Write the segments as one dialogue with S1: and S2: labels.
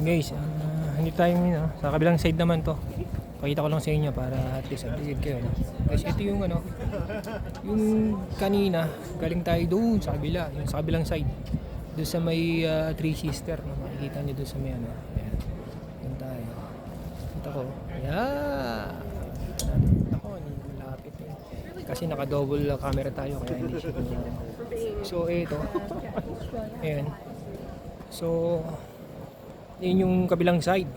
S1: Guys, hindi tayo sa kabilang side naman to. Pakita ko lang sa inyo para at least updated kayo. No? Guys, ito yung yung kanina, galing tayo doon sa kabila, yung sa kabilang side. Doon sa may Three Sister, no? Makikita niyo doon sa may ayan. Doon tayo. Ito ko. Yeah! Ako, malapit eh. Kasi naka-double camera tayo kaya hindi siya. So, ito. Ayan. So, yun yung kabilang side.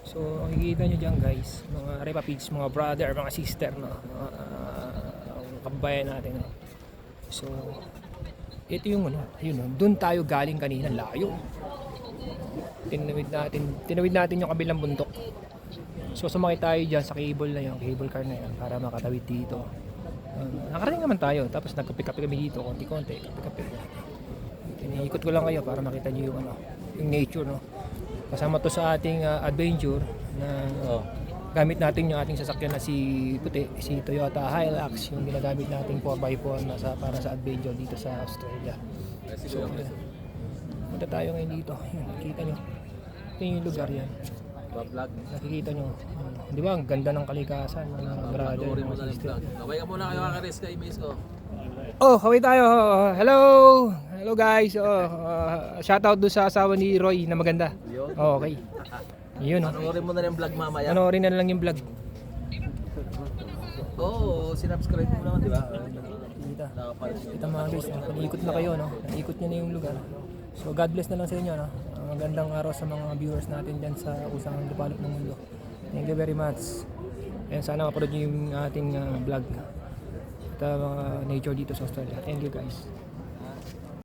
S1: So, makikita nyo dyan guys, mga Repa Pigs, mga brother, mga sister, no? Mga kababayan natin. No? So, ito yung yun, dun tayo galing kanina, layo. Tinawid natin yung kabilang bundok. So, sumakay tayo dyan sa cable na yun, cable car na yun, para makatawid dito. Nakarating naman tayo, tapos nagkape-kape kami dito, konti-konti, kape-kape. Iniikot ko lang kayo para makita nyo yung yung nature, no. Kasama to sa ating adventure na gamit natin yung ating sasakyan na si Toyota Hilux, yung ginagamit nating 4x4 na para sa adventure dito sa Australia. So, punta tayo ngayon dito. Yun, nakikita nyo. Ito yung lugar yan. Nakikita nyo. Di ba? Ang ganda ng kalikasan, mga brother, mga sister.
S2: Kaway ka muna kayo kakares ka, i-miss ko.
S1: Oh, kaway tayo. Hello! Hello guys. Shoutout doon sa asawa ni Roy na maganda. Oh, okay. Yun.
S2: Panoorin mo na yung vlog mamaya.
S1: Panoorin na lang yung vlog.
S2: Oo, sinubscribe mo naman, di ba?
S1: Kita mga guys, panikot na kayo, no? Naikot nyo na yung lugar. So God bless na lang sa inyo, no? Magandang araw sa mga viewers natin dyan sa usang dupalot ng mundo. Thank you very much. And sana mapanood nyo yung ating vlog at mga nature dito sa Australia. Thank you guys.